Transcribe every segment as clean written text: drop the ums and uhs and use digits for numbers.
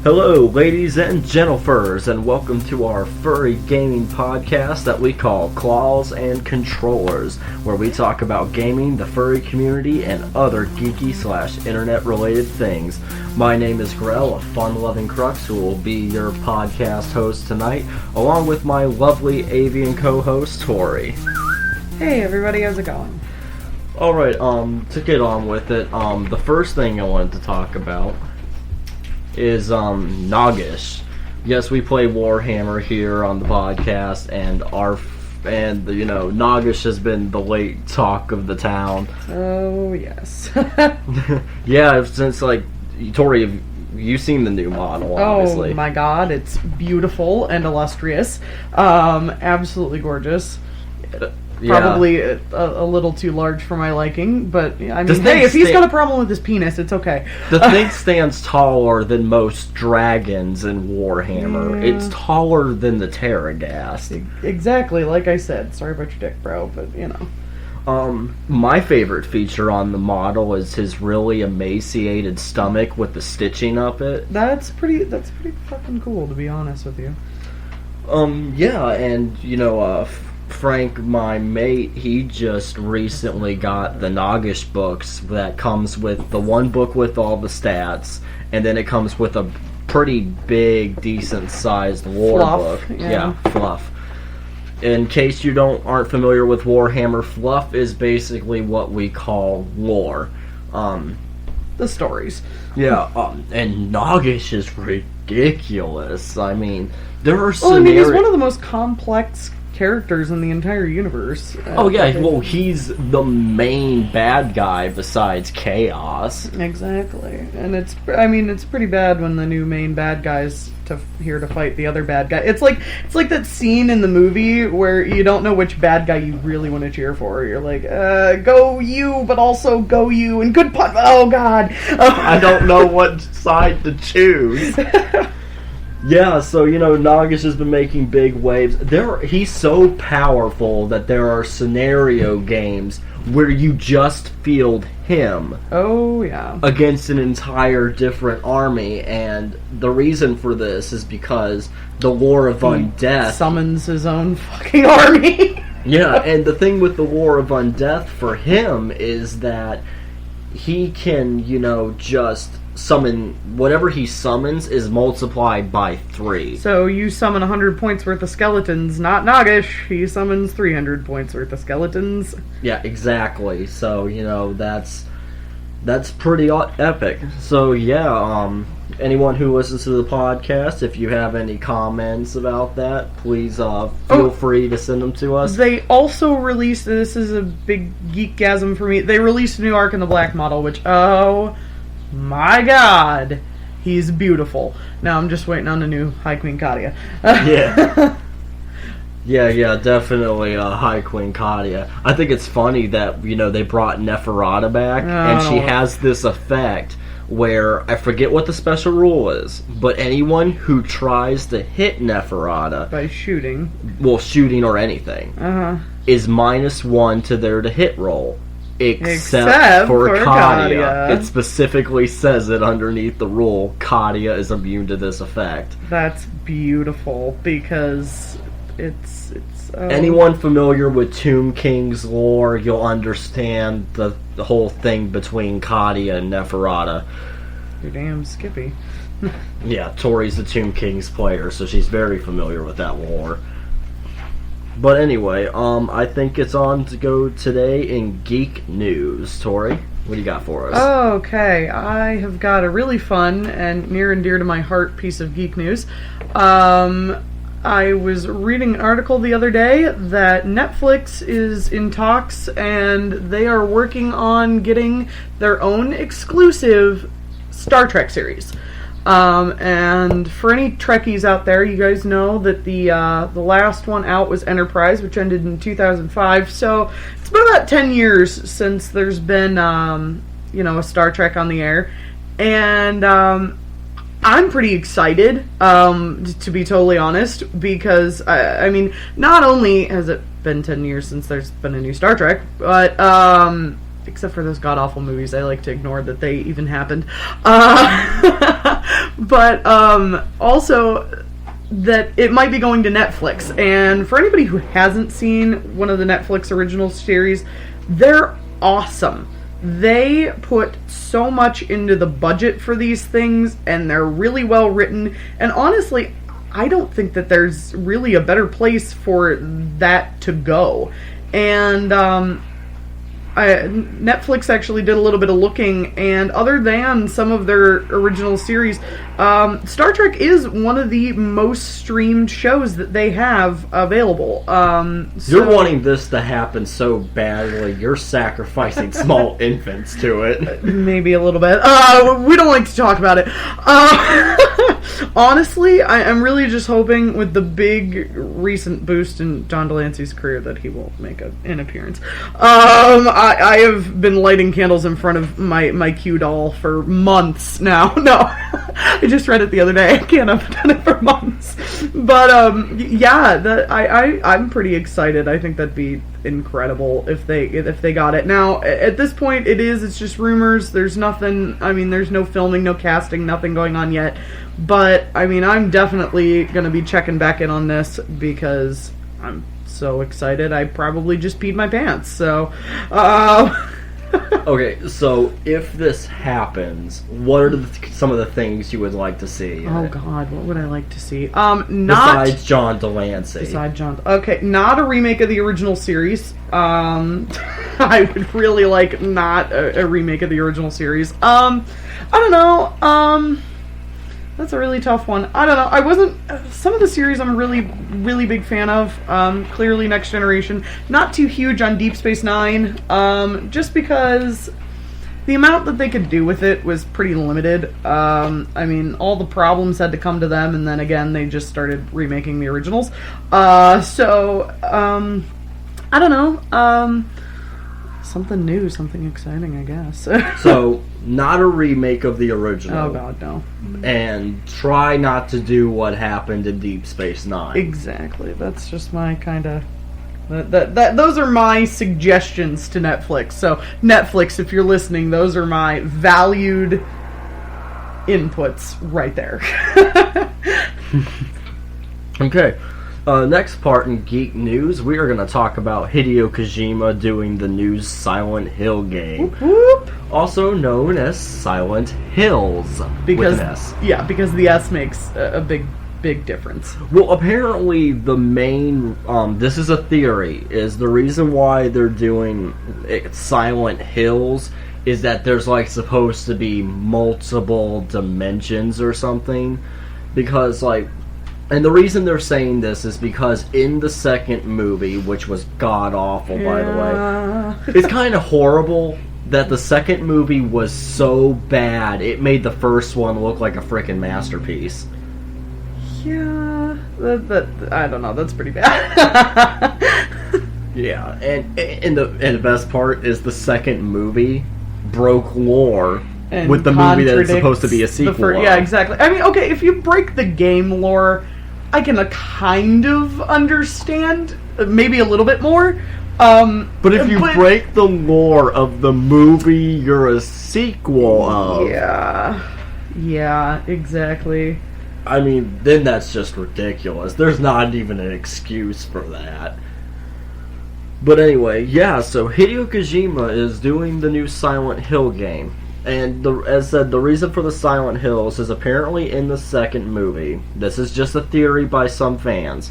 Hello, ladies and gentlefurs, and welcome to our furry gaming podcast that we call Claws and Controllers, where we talk about gaming, the furry community, and other geeky/internet-related things. My name is Grell, a fun-loving crux who will be your podcast host tonight, along with my lovely avian co-host, Tori. Hey everybody, how's it going? Alright, to get on with it, the first thing I wanted to talk about is Noggish. Yes, we play Warhammer here on the podcast, and Noggish has been the late talk of the town. Oh yes. Yeah, since Tori, you've seen the new model, obviously. Oh my god, it's beautiful and illustrious. Absolutely gorgeous. Probably a little too large for my liking, but I mean, hey, if he's got a problem with his penis, it's okay. The thing stands taller than most dragons in Warhammer. Yeah. It's taller than the Terragast. Exactly, like I said. Sorry about your dick, bro, but you know. My favorite feature on the model is his really emaciated stomach with the stitching up it. That's pretty fucking cool, to be honest with you. Yeah, and Frank, my mate, he just recently got the Noggish books that comes with the one book with all the stats, and then it comes with a pretty big, decent-sized lore book. Yeah, fluff. In case you aren't familiar with Warhammer, fluff is basically what we call lore. The stories. Yeah, and Noggish is ridiculous. I mean, there are scenarios... Well, I mean, he's one of the most complex characters in the entire universe. He's the main bad guy besides Chaos. Exactly. And it's pretty bad when the new main bad guy's here to fight the other bad guy. It's like that scene in the movie where you don't know which bad guy you really want to cheer for. You're like, go you, but also go you, and good pun. Oh god. I don't know what side to choose. Yeah, so, Noggish has been making big waves. He's so powerful that there are scenario games where you just field him. Oh, yeah. Against an entire different army, and the reason for this is because the War of Undeath summons his own fucking army. Yeah, and the thing with the War of Undeath for him is that he can, just summon whatever he summons is multiplied by 3. So you summon 100 points worth of skeletons, not Noggish. He summons 300 points worth of skeletons. Yeah, exactly. So that's pretty epic. So yeah, anyone who listens to the podcast, if you have any comments about that, please feel free to send them to us. They also released, this is a big geekgasm for me, they released a new Ark in the Black model, which, oh my god, he's beautiful. Now I'm just waiting on a new High Queen Kadia. Yeah, definitely High Queen Kadia. I think it's funny that, they brought Neferata back, and she has this effect where, I forget what the special rule is, but anyone who tries to hit Neferata by shooting or anything, is -1 to their to hit roll. Except for Kadia. It specifically says it underneath the rule. Kadia is immune to this effect. That's beautiful, because it's anyone familiar with Tomb King's lore, you'll understand the whole thing between Kadia and Neferata. You're damn skippy. Yeah, Tori's the Tomb King's player, so she's very familiar with that lore. But anyway, I think it's on to go today in geek news. Tori, what do you got for us? Okay, I have got a really fun and near and dear to my heart piece of geek news. I was reading an article the other day that Netflix is in talks and they are working on getting their own exclusive Star Trek series. And for any Trekkies out there, you guys know that the last one out was Enterprise, which ended in 2005. So it's been about 10 years since there's been, a Star Trek on the air. And I'm pretty excited, to be totally honest, because, I mean, not only has it been 10 years since there's been a new Star Trek, but except for those god-awful movies. I like to ignore that they even happened. But also that it might be going to Netflix. And for anybody who hasn't seen one of the Netflix original series, they're awesome. They put so much into the budget for these things, and they're really well written. And honestly, I don't think that there's really a better place for that to go. And Netflix actually did a little bit of looking, and other than some of their original series, Star Trek is one of the most streamed shows that they have available. You're wanting this to happen so badly, you're sacrificing small infants to it. Maybe a little bit. We don't like to talk about it. Honestly, I'm really just hoping with the big recent boost in John Delancey's career that he will make an appearance. I have been lighting candles in front of my Q doll for months now. No, I just read it the other day. I can't have done it for months. But yeah, I'm pretty excited. I think that'd be incredible if they got it. Now, at this point, it's just rumors. There's nothing. I mean, there's no filming, no casting, nothing going on yet. But I mean, I'm definitely gonna be checking back in on this because I'm so excited. I probably just peed my pants. So, okay. So if this happens, what are some of the things you would like to see? Oh God, what would I like to see? Besides John Delancey. Besides John. Okay, not a remake of the original series. I would really like not a remake of the original series. I don't know. That's a really tough one. I don't know. Some of the series I'm a really, really big fan of. Clearly Next Generation. Not too huge on Deep Space Nine. Just because the amount that they could do with it was pretty limited. I mean, all the problems had to come to them, and then again, they just started remaking the originals. I don't know. Something new, something exciting, I guess. So, not a remake of the original. Oh God, no. And try not to do what happened in Deep Space Nine. Exactly. That's just my kind of... Those are my suggestions to Netflix. So, Netflix, if you're listening, those are my valued inputs right there. Okay. Next part in Geek News, we are going to talk about Hideo Kojima doing the new Silent Hill game. Whoop, whoop. Also known as Silent Hills. Because, with an S. Yeah, because the S makes a big difference. Well, apparently the main, this is a theory, is the reason why they're doing Silent Hills is that there's like supposed to be multiple dimensions or something. Because like... And the reason they're saying this is because in the second movie, which was god-awful, by the way, it's kind of horrible that the second movie was so bad, it made the first one look like a frickin' masterpiece. Yeah, I don't know, that's pretty bad. Yeah, and the best part is the second movie broke lore and with the movie that is supposed to be a sequel yeah, exactly. I mean, okay, if you break the game lore... I can kind of understand, maybe a little bit more. But if you break the lore of the movie you're a sequel of... Yeah, exactly. I mean, then that's just ridiculous. There's not even an excuse for that. But anyway, yeah, so Hideo Kojima is doing the new Silent Hill game. And as said, the reason for the Silent Hills is apparently in the second movie. This is just a theory by some fans.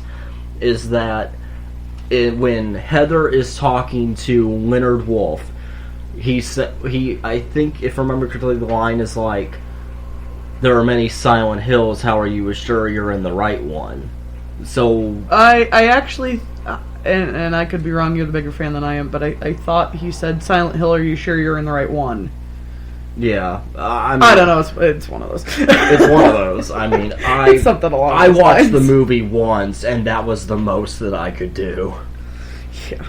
Is that when Heather is talking to Leonard Wolf, I think if I remember correctly, the line is like, "There are many Silent Hills. How are you sure you're in the right one?" So I actually. And I could be wrong. You're the bigger fan than I am, but I thought he said, "Silent Hill, are you sure you're in the right one?" Yeah, I don't know. It's one of those. It's one of those. I mean, it's something along I those watched lines. the movie once, and that was the most that I could do. Yeah,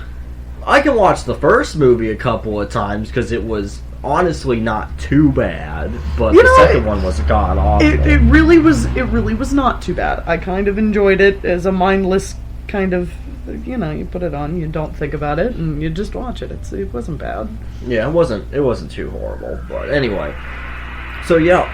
I can watch the first movie a couple of times because it was honestly not too bad, but the second one was god awful. It really was not too bad. I kind of enjoyed it as a mindless kind of, you put it on, you don't think about it, and you just watch it. It wasn't bad. Yeah, it wasn't too horrible. But anyway, so yeah,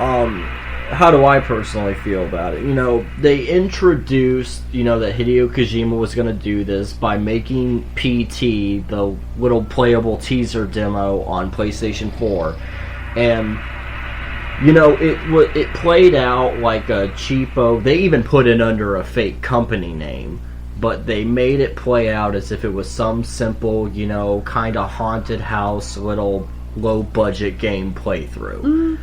how do I personally feel about it? They introduced, that Hideo Kojima was going to do this by making PT, the little playable teaser demo on PlayStation 4, and it played out like a cheapo. They even put it under a fake company name, but they made it play out as if it was some simple, kind of haunted house, little low-budget game playthrough. Mm.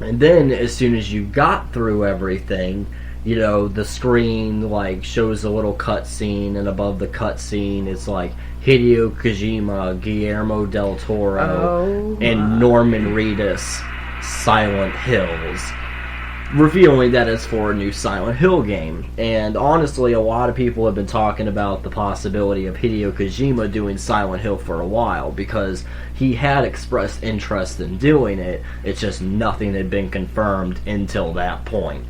And then, as soon as you got through everything, the screen, shows a little cutscene, and above the cutscene, it's Hideo Kojima, Guillermo del Toro, and Norman Reedus, Silent Hills, revealing that it's for a new Silent Hill game. And honestly, a lot of people have been talking about the possibility of Hideo Kojima doing Silent Hill for a while, because he had expressed interest in doing it. It's just nothing had been confirmed until that point.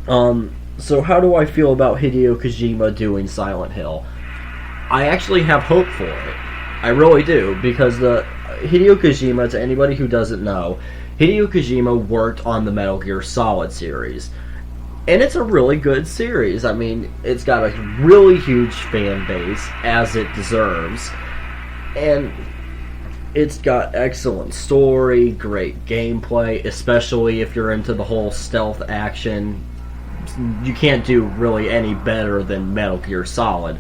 So how do I feel about Hideo Kojima doing Silent Hill? I actually have hope for it. I really do, because Hideo Kojima, to anybody who doesn't know, Hideo Kojima worked on the Metal Gear Solid series. And it's a really good series. I mean, it's got a really huge fan base, as it deserves. And it's got excellent story, great gameplay, especially if you're into the whole stealth action. You can't do really any better than Metal Gear Solid.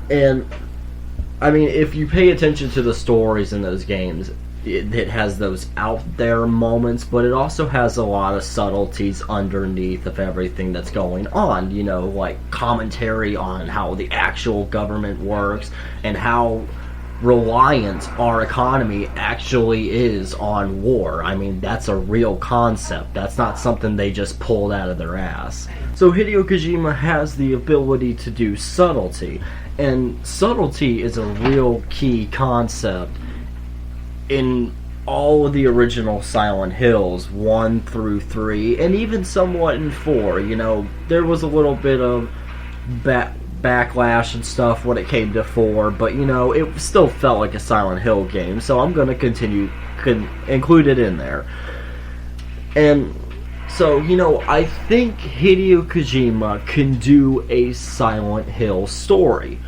And I mean, if you pay attention to the stories in those games, it has those out there moments, but it also has a lot of subtleties underneath of everything that's going on. Like commentary on how the actual government works and how reliant our economy actually is on war. I mean, that's a real concept. That's not something they just pulled out of their ass. So Hideo Kojima has the ability to do subtlety. And subtlety is a real key concept in all of the original Silent Hills, 1 through 3, and even somewhat in 4. There was a little bit of backlash and stuff when it came to 4, but, it still felt like a Silent Hill game, so I'm going to include it in there. And so, I think Hideo Kojima can do a Silent Hill story.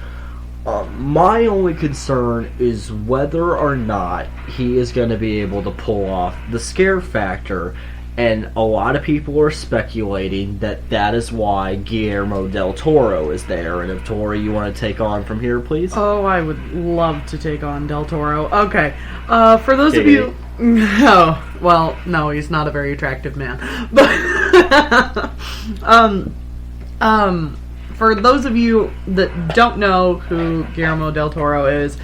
My only concern is whether or not he is going to be able to pull off the scare factor, and a lot of people are speculating that is why Guillermo del Toro is there. And if Tori, you want to take on from here, please? Oh, I would love to take on del Toro. Okay, for those of you... No, well, no, he's not a very attractive man. But, for those of you that don't know who Guillermo del Toro is,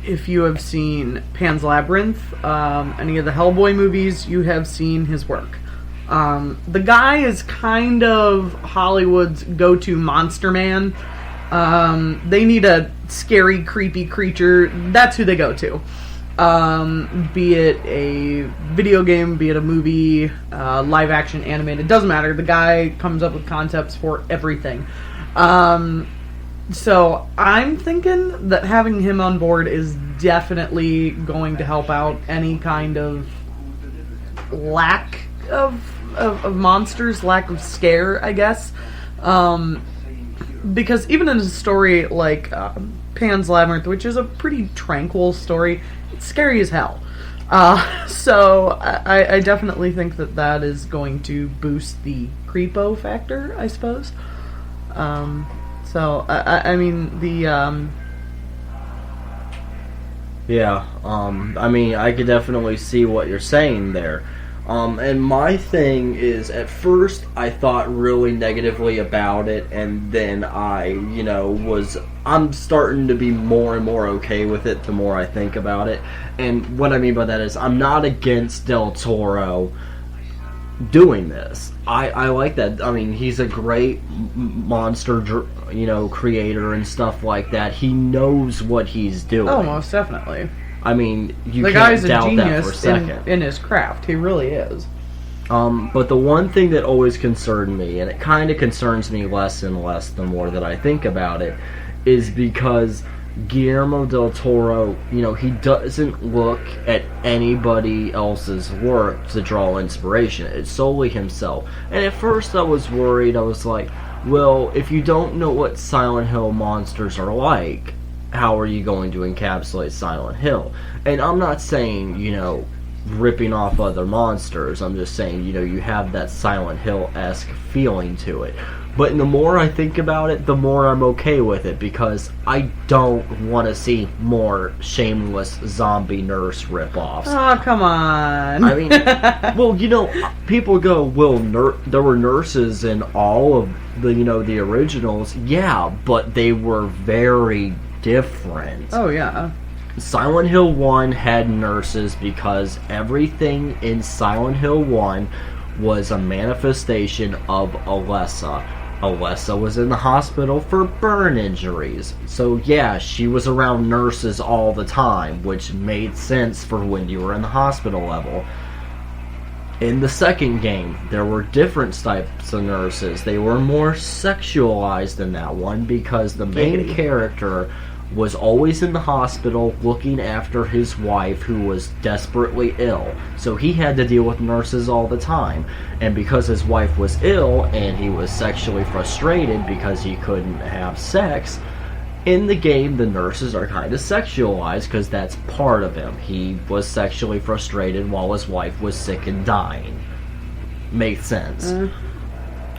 if you have seen Pan's Labyrinth, any of the Hellboy movies, you have seen his work. The guy is kind of Hollywood's go-to monster man. They need a scary, creepy creature. That's who they go to. Be it a video game, be it a movie, live action, animated, doesn't matter. The guy comes up with concepts for everything. So I'm thinking that having him on board is definitely going to help out any kind of lack of monsters, lack of scare, I guess. Because even in a story like Pan's Labyrinth, which is a pretty tranquil story, it's scary as hell. So I definitely think that is going to boost the creepo factor, I suppose. So I mean the yeah, I mean, I could definitely see what you're saying there. And my thing is, at first I thought really negatively about it, and then I'm starting to be more and more okay with it the more I think about it. And what I mean by that is, I'm not against Del Toro doing this. I like that. I mean, he's a great monster, creator and stuff like that. He knows what he's doing. Oh, most definitely. I mean, you the can't guy's a doubt that for a genius second. in his craft. He really is. But the one thing that always concerned me, and it kind of concerns me less and less the more that I think about it, is because Guillermo del Toro, he doesn't look at anybody else's work to draw inspiration. It's solely himself. And at first I was worried. I was like, well, if you don't know what Silent Hill monsters are like, how are you going to encapsulate Silent Hill? And I'm not saying, ripping off other monsters. I'm just saying, you have that Silent Hill-esque feeling to it. But the more I think about it, the more I'm okay with it, because I don't want to see more shameless zombie nurse ripoffs. Oh, come on. I mean, well, people go, well, there were nurses in all of the originals. Yeah, but they were very different. Oh, yeah. Silent Hill 1 had nurses because everything in Silent Hill 1 was a manifestation of Alessa. Alessa was in the hospital for burn injuries. So yeah, she was around nurses all the time, which made sense for when you were in the hospital level. In the second game, there were different types of nurses. They were more sexualized in that one because the main character was always in the hospital looking after his wife who was desperately ill. So he had to deal with nurses all the time. And because his wife was ill and he was sexually frustrated because he couldn't have sex, in the game the nurses are kind of sexualized because that's part of him. He was sexually frustrated while his wife was sick and dying. Makes sense.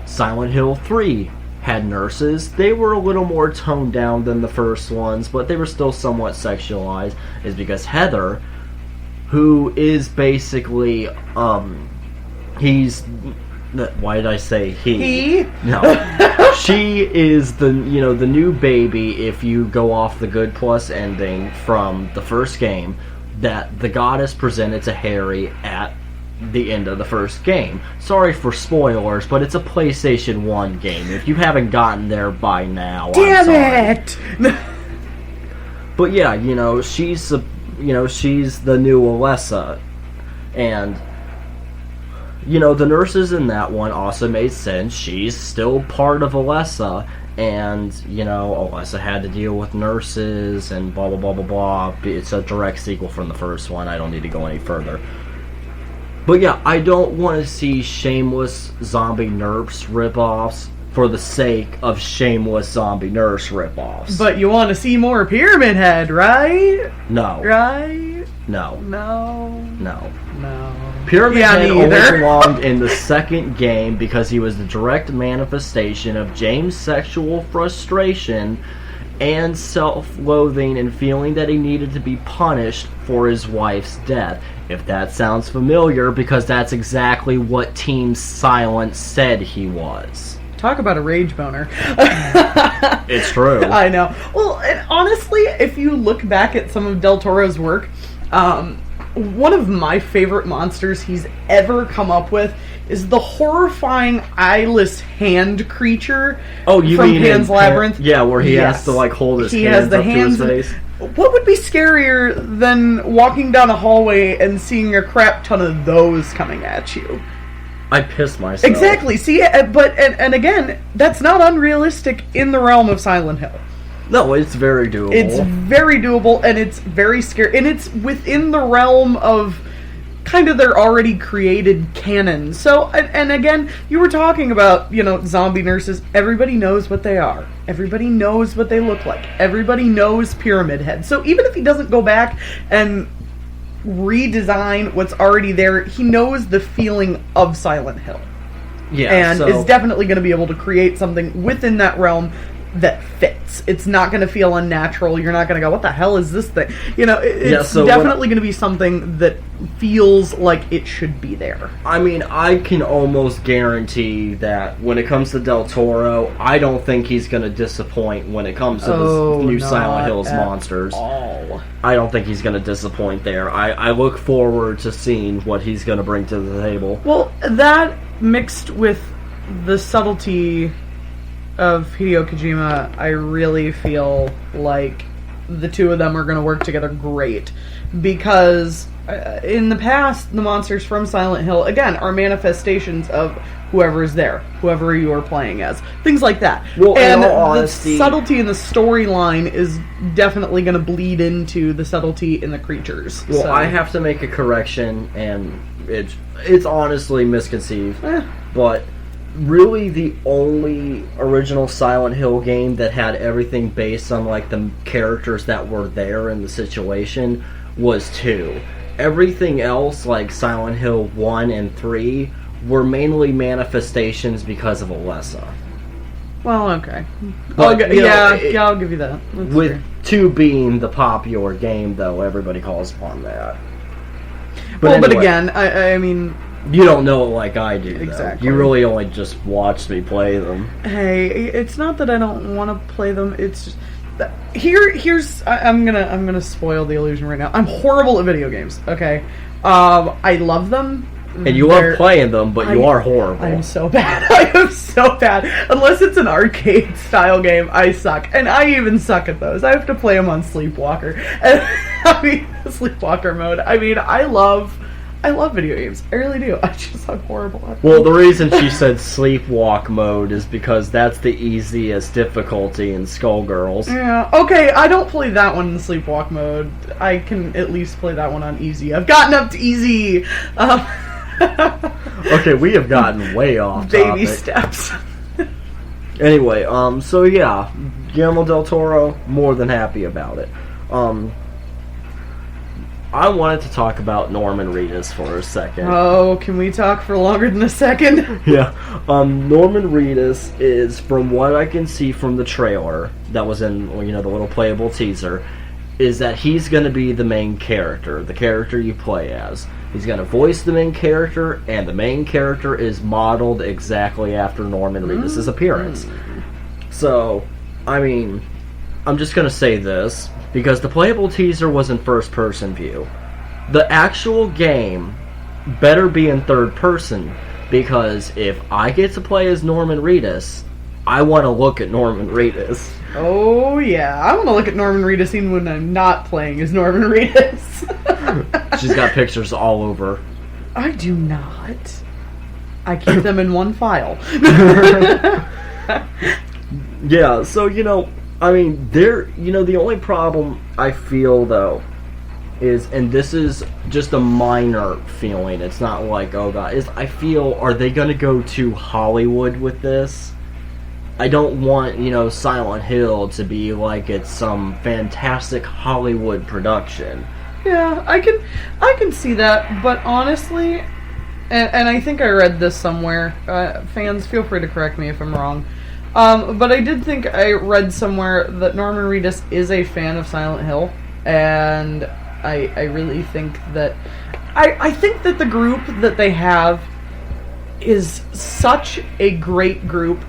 Silent Hill 3 had nurses. They were a little more toned down than the first ones, but they were still somewhat sexualized, is because Heather, who is basically, he's, why did I say he? No. She is the new baby, if you go off the Good Plus ending from the first game, that the goddess presented to Harry at the end of the first game. Sorry for spoilers, but it's a PlayStation 1 game. If you haven't gotten there by now, damn I'm sorry. it! But yeah, she's the new Alessa, and the nurses in that one also made sense. She's still part of Alessa, and Alessa had to deal with nurses and blah blah blah blah blah. It's a direct sequel from the first one. I don't need to go any further. But yeah, I don't want to see shameless zombie nurse ripoffs for the sake of shameless zombie nurse ripoffs. But you want to see more Pyramid Head, right? No. Right? No. No. No. No. Pyramid Head only belonged in the second game because he was the direct manifestation of James' sexual frustration and self-loathing and feeling that he needed to be punished for his wife's death. If that sounds familiar, because that's exactly what Team Silent said he was. Talk about a rage boner. It's true. I know. Well, and honestly, if you look back at some of Del Toro's work, one of my favorite monsters he's ever come up with is the horrifying eyeless hand creature from Pan's Labyrinth. Yeah, where he has to hold his hands up to his face. What would be scarier than walking down a hallway and seeing a crap ton of those coming at you? I piss myself. Exactly. See, but again, that's not unrealistic in the realm of Silent Hill. No, it's very doable. It's very doable, and it's very scary, and it's within the realm of kind of their already created canon. So, and again, you were talking about, zombie nurses. Everybody knows what they are. Everybody knows what they look like. Everybody knows Pyramid Head. So even if he doesn't go back and redesign what's already there, he knows the feeling of Silent Hill. Yeah, and is definitely going to be able to create something within that realm that fits. It's not going to feel unnatural. You're not going to go, what the hell is this thing? It's definitely going to be something that feels like it should be there. I mean, I can almost guarantee that when it comes to Del Toro, I don't think he's going to disappoint when it comes to the new Silent Hills monsters. All. I don't think he's going to disappoint there. I look forward to seeing what he's going to bring to the table. Well, that mixed with the subtlety of Hideo Kojima, I really feel like the two of them are going to work together great. Because in the past, the monsters from Silent Hill, again, are manifestations of whoever is there, whoever you are playing as. Things like that. Well, and in all honesty, the subtlety in the storyline is definitely going to bleed into the subtlety in the creatures. Well, so. I have to make a correction, and it's honestly misconceived. But really the only original Silent Hill game that had everything based on like the characters that were there in the situation was 2. Everything else, like Silent Hill 1 and 3, were mainly manifestations because of Alessa. Well, okay. But, I'll give you that. That's with fair. 2 being the popular game, though, everybody calls upon that. But anyway, again, I mean... You don't know it like I do, though. Exactly. You really only just watched me play them. Hey, it's not that I don't want to play them, it's just... Here's I'm gonna spoil the illusion right now. I'm horrible at video games. Okay, I love them, and you love playing them, but you are horrible. I'm so bad. I am so bad. Unless it's an arcade style game, I suck, and I even suck at those. I have to play them on Sleepwalker. And, I mean, Sleepwalker mode. I mean, I love video games. I really do. I'm horrible at them. Well, the reason she said sleepwalk mode is because that's the easiest difficulty in Skullgirls. Yeah, okay, I don't play that one in sleepwalk mode. I can at least play that one on easy. I've gotten up to easy. Okay, we have gotten way off Baby topic. steps. Anyway, so yeah, Guillermo del Toro, more than happy about it. I wanted to talk about Norman Reedus for a second. Oh, can we talk for longer than a second? Yeah. Norman Reedus is, from what I can see from the trailer that was in, the little playable teaser, is that he's going to be the main character, the character you play as. He's going to voice the main character, and the main character is modeled exactly after Norman Reedus' appearance. So, I mean, I'm just going to say this, because the playable teaser was in first-person view. The actual game better be in third-person, because if I get to play as Norman Reedus, I want to look at Norman Reedus. Oh, yeah. I want to look at Norman Reedus even when I'm not playing as Norman Reedus. She's got pictures all over. I do not. I keep them in one file. Yeah, so, I mean, the only problem I feel, though, is, and this is just a minor feeling, it's not like, oh god, is I feel, are they going to go to Hollywood with this? I don't want, Silent Hill to be like it's some fantastic Hollywood production. Yeah, I can see that, but honestly, and I think I read this somewhere, fans, feel free to correct me if I'm wrong, but I did think I read somewhere that Norman Reedus is a fan of Silent Hill, and I really think that I think that the group that they have is such a great group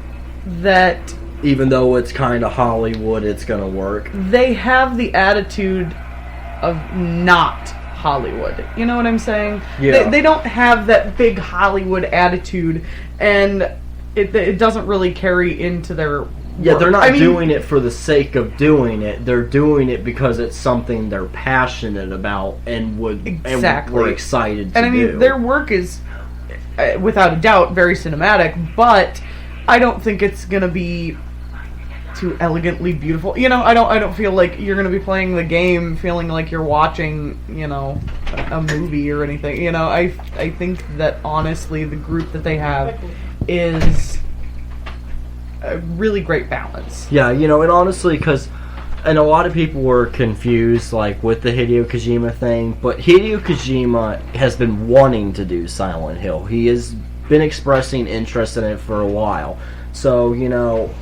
that even though it's kind of Hollywood, it's going to work. They have the attitude of not Hollywood. You know what I'm saying? Yeah. They don't have that big Hollywood attitude, and it doesn't really carry into their work. Yeah, they're not doing it for the sake of doing it. They're doing it because it's something they're passionate about and were excited to do. And their work is, without a doubt, very cinematic, but I don't think it's going to be too elegantly beautiful. I don't feel like you're going to be playing the game feeling like you're watching, a movie or anything. I think that honestly the group that they have is a really great balance. Yeah, and honestly, and a lot of people were confused, like, with the Hideo Kojima thing, but Hideo Kojima has been wanting to do Silent Hill. He has been expressing interest in it for a while. So,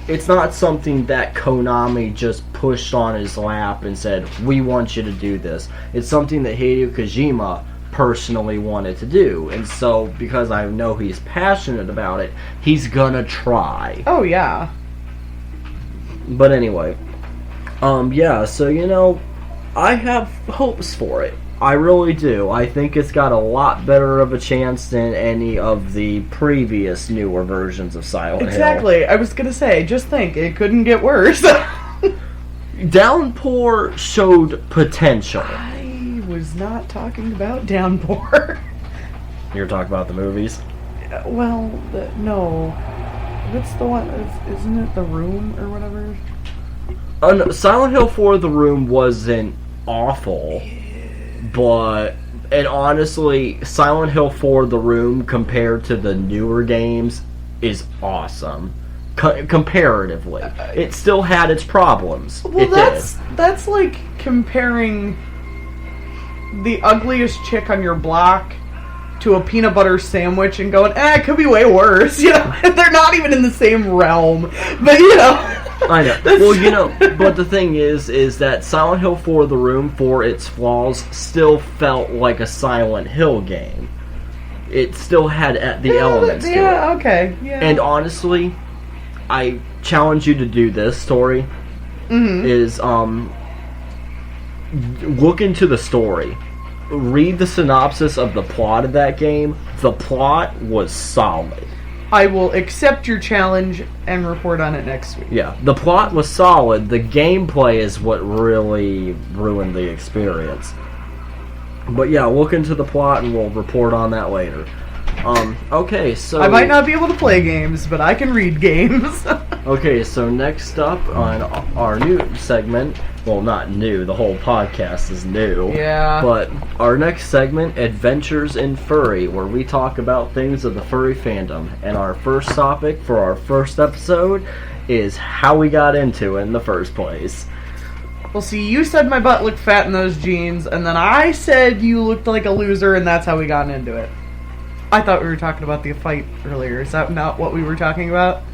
it's not something that Konami just pushed on his lap and said, we want you to do this. It's something that Hideo Kojima personally wanted to do. And so, because I know he's passionate about it, he's gonna try. Oh, yeah. But anyway, so, I have hopes for it. I really do. I think it's got a lot better of a chance than any of the previous newer versions of Silent Hill. Exactly. I was going to say, just think, it couldn't get worse. Downpour showed potential. I was not talking about Downpour. You're talking about the movies? Well, no. What's the one? Isn't it The Room or whatever? No, Silent Hill 4 The Room wasn't awful, but... And honestly, Silent Hill 4 The Room compared to the newer games is awesome. Comparatively. It still had its problems. Well, that's like comparing the ugliest chick on your block to a peanut butter sandwich and going, it could be way worse. You know, they're not even in the same realm. But, you know... I know. Well, you know, but the thing is that Silent Hill 4 The Room, for its flaws, still felt like a Silent Hill game. It still had the elements to it. Yeah, okay. Yeah. And honestly, I challenge you to do this, Tori, is, look into the story. Read the synopsis of the plot of that game. The plot was solid. I will accept your challenge and report on it next week. Yeah, the plot was solid. The gameplay is what really ruined the experience. But yeah, look into the plot and we'll report on that later. Okay, so... I might not be able to play games, but I can read games. Okay, so next up on our new segment... Well, not new, the whole podcast is new. Yeah. But our next segment, Adventures in Furry, where we talk about things of the furry fandom. And our first topic for our first episode is how we got into it in the first place. Well, see, you said my butt looked fat in those jeans, and then I said you looked like a loser, and that's how we got into it. I thought we were talking about the fight earlier. Is that not what we were talking about?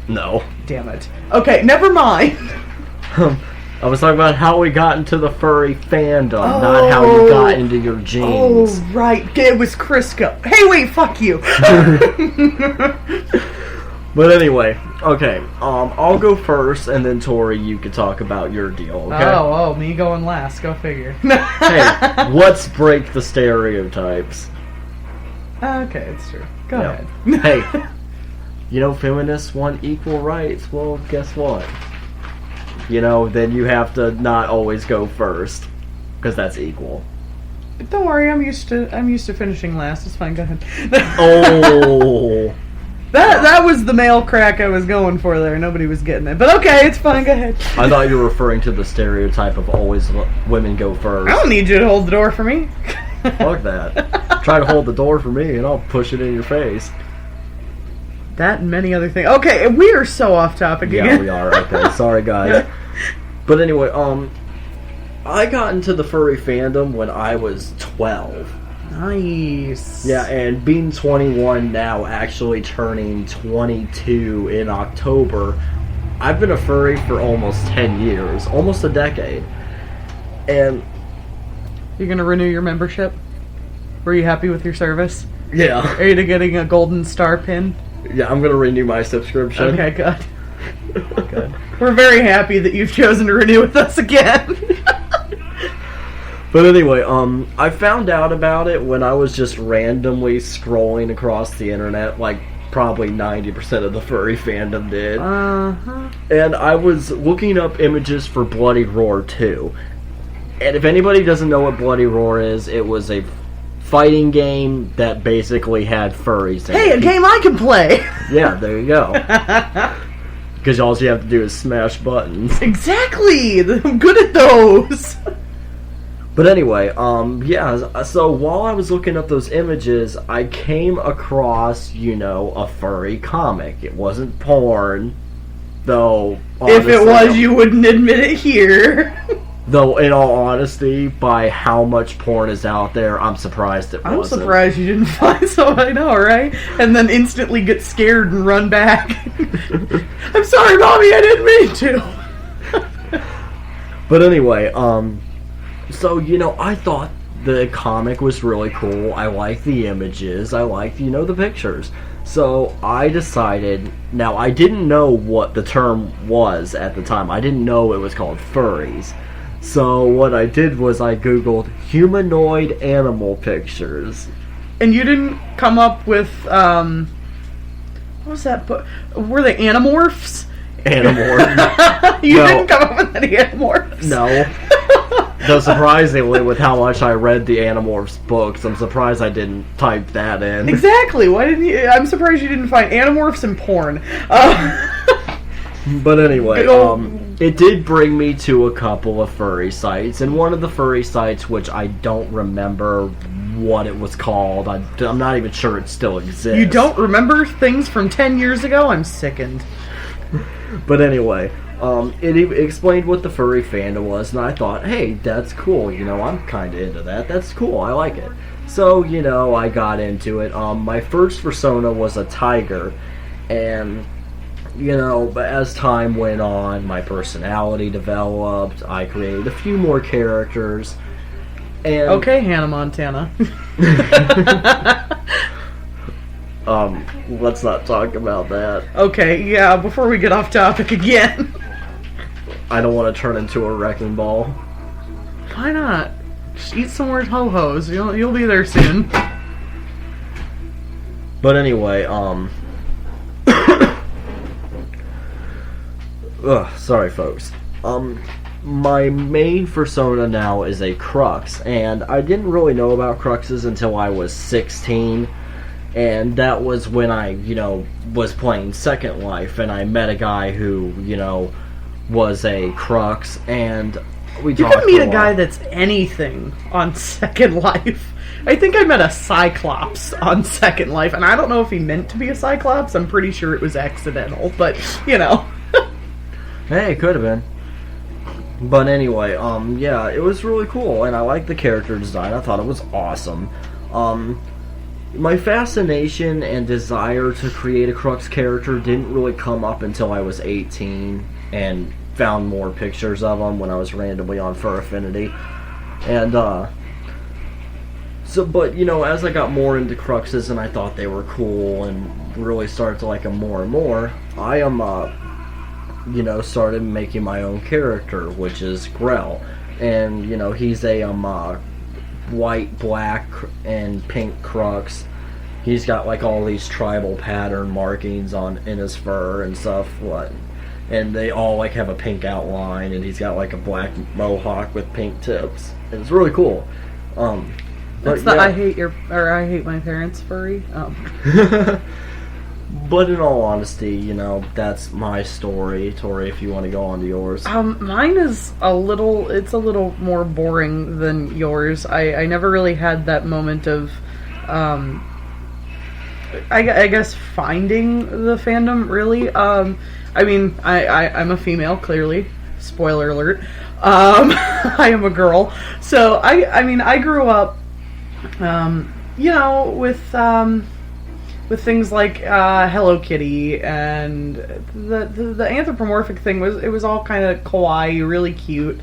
No. Damn it. Okay, never mind. I was talking about how we got into the furry fandom, not how you got into your jeans. Oh, right. It was Crisco. Hey, wait, fuck you. But anyway, okay. I'll go first, and then Tori, you can talk about your deal, okay? Oh, me going last. Go figure. Hey, let's break the stereotypes. Okay, it's true. Go ahead. Hey, you know, feminists want equal rights. Well, guess what? You know, then you have to not always go first, because that's equal. Don't worry, I'm used to finishing last. It's fine. Go ahead. Oh, that was the male crack I was going for there. Nobody was getting it, but okay, it's fine. Go ahead. I thought you were referring to the stereotype of always women go first. I don't need you to hold the door for me. Fuck that. Try to hold the door for me, and I'll push it in your face. That and many other things. Okay, we are so off topic again. Yeah, we are. Okay, sorry guys. But anyway, I got into the furry fandom when I was 12. Nice. Yeah, and being 21 now, actually turning 22 in October, I've been a furry for almost 10 years, almost a decade. And... You're going to renew your membership? Were you happy with your service? Yeah. Are you getting a golden star pin? Yeah, I'm going to renew my subscription. Okay, good. Good. We're very happy that you've chosen to renew with us again. But anyway, I found out about it when I was just randomly scrolling across the internet, like probably 90% of the furry fandom did. Uh-huh. And I was looking up images for Bloody Roar 2. And if anybody doesn't know what Bloody Roar is, it was a fighting game that basically had furries in it. Hey, a game I can play! Yeah, there you go. Because all you have to do is smash buttons. Exactly! I'm good at those! But anyway, yeah, so while I was looking up those images, I came across, you know, a furry comic. It wasn't porn, though... If it was, you wouldn't admit it here. Though, in all honesty, by how much porn is out there, I'm surprised it wasn't. I'm surprised you didn't find some, I know, right? And then instantly get scared and run back. I'm sorry, Mommy, I didn't mean to. But anyway, so, you know, I thought the comic was really cool. I liked the images. I liked, you know, the pictures. So I decided... Now, I didn't know what the term was at the time. I didn't know it was called furries. So what I did was I googled humanoid animal pictures. And you didn't come up with, what was that book? Were they Animorphs? Animorph. You didn't come up with any Animorphs? No. Though surprisingly, with how much I read the Animorphs books, I'm surprised I didn't type that in. Exactly. Why didn't you? I'm surprised you didn't find Animorphs and porn. But anyway, it did bring me to a couple of furry sites, and one of the furry sites, which I don't remember what it was called, I'm not even sure it still exists. You don't remember things from 10 years ago? I'm sickened. But anyway, it explained what the furry fandom was, and I thought, hey, that's cool, I'm kind of into that. That's cool, I like it. So, I got into it. My first persona was a tiger, and, but as time went on, my personality developed, I created a few more characters, and... Okay, Hannah Montana. Let's not talk about that. Okay, yeah, before we get off topic again. I don't want to turn into a wrecking ball. Why not? Just eat some more ho-hos. You'll be there soon. But anyway, sorry folks. My main persona now is a Crux, and I didn't really know about Cruxes until I was 16. And that was when I, was playing Second Life, and I met a guy who, was a Crux, and we talked. You can meet a guy that's anything on Second Life. I think I met a Cyclops on Second Life, and I don't know if he meant to be a Cyclops. I'm pretty sure it was accidental, but, Hey, it could have been. But anyway, yeah, it was really cool, and I liked the character design. I thought it was awesome. My fascination and desire to create a Crux character didn't really come up until I was 18 and found more pictures of them when I was randomly on Fur Affinity. And, but, as I got more into Cruxes and I thought they were cool and really started to like them more and more, I started making my own character, which is Grell. And, he's a, white, black, and pink Crux. He's got like all these tribal pattern markings in his fur and stuff. And they all like have a pink outline, and he's got like a black mohawk with pink tips. And it's really cool. That's the I hate my parents furry. But in all honesty, that's my story. Tori, if you want to go on to yours. Mine is a little more boring than yours. I never really had that moment of, I guess, finding the fandom, really. I'm a female, clearly. Spoiler alert. I am a girl. So, I grew up, with things like Hello Kitty, and the anthropomorphic thing was all kind of kawaii, really cute.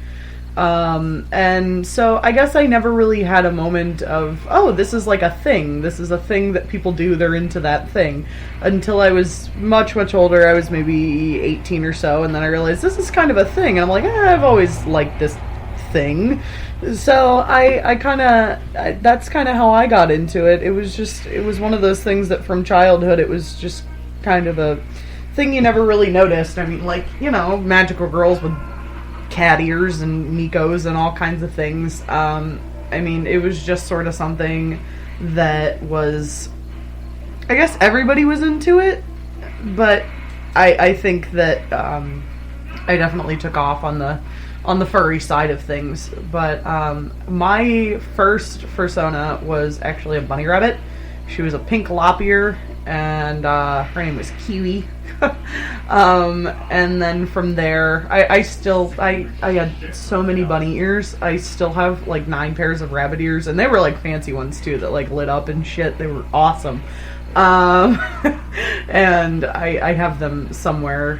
And so I guess I never really had a moment of, oh, this is like a thing. This is a thing that people do. They're into that thing. Until I was much, much older. I was maybe 18 or so, and then I realized this is kind of a thing. And I'm like, I've always liked this thing. So I kind of, that's kind of how I got into it. It was one of those things that from childhood, it was just kind of a thing you never really noticed. Magical girls with cat ears and Nikos and all kinds of things. It was just sort of something that was, I guess everybody was into it, but I think that I definitely took off on the furry side of things. But my first persona was actually a bunny rabbit. She was a pink lop ear, and her name was Kiwi. And then from there, I had so many bunny ears. I still have like 9 pairs of rabbit ears, and they were like fancy ones too that like lit up and shit. They were awesome. And I have them somewhere.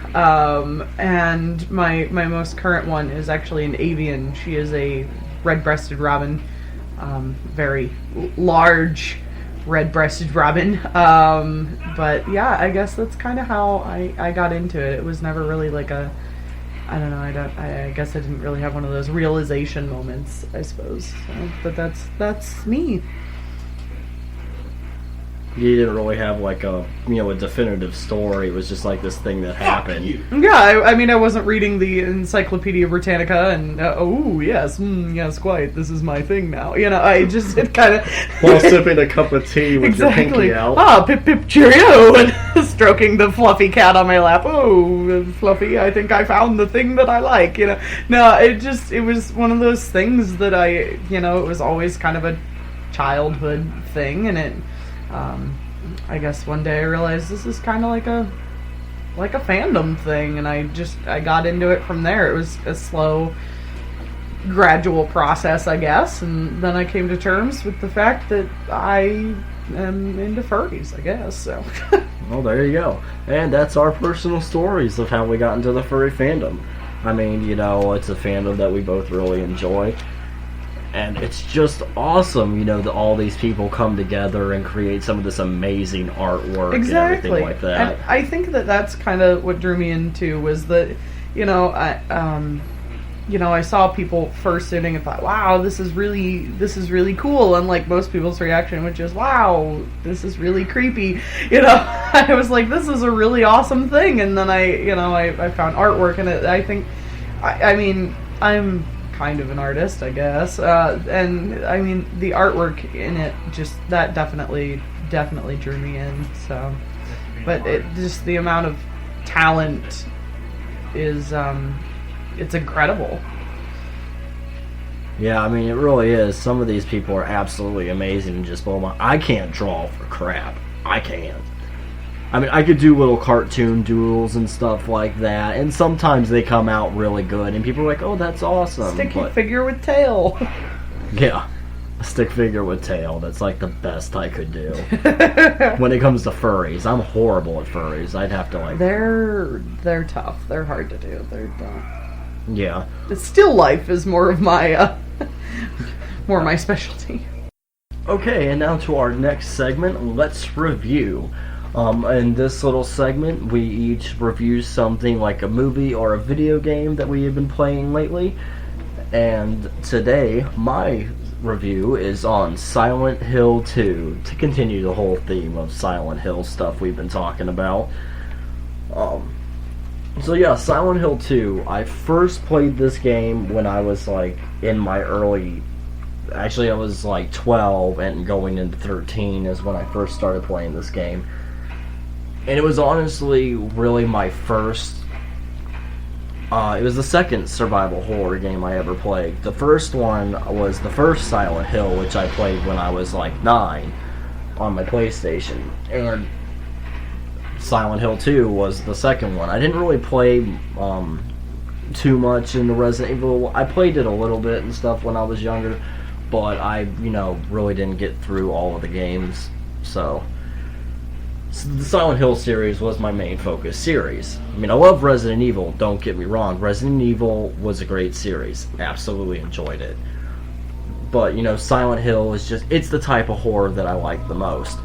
And my most current one is actually an avian. She is a red-breasted robin, very large red-breasted robin. But yeah, I guess that's kind of how I got into it. It was never really like a, I don't know, I guess I didn't really have one of those realization moments, I suppose. So, but that's me. You didn't really have like a a definitive story. It was just like this thing that happened. Yeah, I mean, I wasn't reading the Encyclopedia Britannica and oh yes, yes, quite. This is my thing now. I just it kind of while sipping a cup of tea with your pinky out. Ah, pip pip cheerio, and stroking the fluffy cat on my lap. Oh, Fluffy, I think I found the thing that I like. No, it was one of those things that it was always kind of a childhood thing, and it. I guess one day I realized this is kind of like a fandom thing, and I got into it from there. It was a slow, gradual process, I guess, and then I came to terms with the fact that I am into furries, I guess. So, well, there you go, and that's our personal stories of how we got into the furry fandom. I mean, it's a fandom that we both really enjoy. And it's just awesome, that all these people come together and create some of this amazing artwork and everything like that. And I think that that's kind of what drew me into was that, I saw people first sitting and thought, wow, this is really cool. And like most people's reaction was just, wow, this is really creepy. I was like, this is a really awesome thing. And then I found artwork in it. I think, I mean, I'm kind of an artist, I guess, and I mean the artwork in it that definitely drew me in. So, but it just the amount of talent is it's incredible. Yeah, I mean it really is. Some of these people are absolutely amazing and just blow my. I can't draw for crap. I can't. I mean, I could do little cartoon doodles and stuff like that, and sometimes they come out really good, and people are like, oh, that's awesome. Stick figure with tail. Yeah, a stick figure with tail. That's like the best I could do. When it comes to furries, I'm horrible at furries. I'd have to like... They're tough. They're hard to do. Yeah. The still life is more of my, my specialty. Okay, and now to our next segment, let's review. In this little segment, we each review something like a movie or a video game that we have been playing lately. And today, my review is on Silent Hill 2, to continue the whole theme of Silent Hill stuff we've been talking about. So yeah, Silent Hill 2, I first played this game when I was like in my early... Actually, I was like 12 and going into 13 is when I first started playing this game. And it was honestly really my first... it was the second survival horror game I ever played. The first one was the first Silent Hill, which I played when I was like 9 on my PlayStation. And Silent Hill 2 was the second one. I didn't really play too much in the Resident Evil. I played it a little bit and stuff when I was younger, but I, really didn't get through all of the games. So the Silent Hill series was my main focus series. I mean, I love Resident Evil, don't get me wrong. Resident Evil was a great series. Absolutely enjoyed it. But, Silent Hill is just, it's the type of horror that I like the most.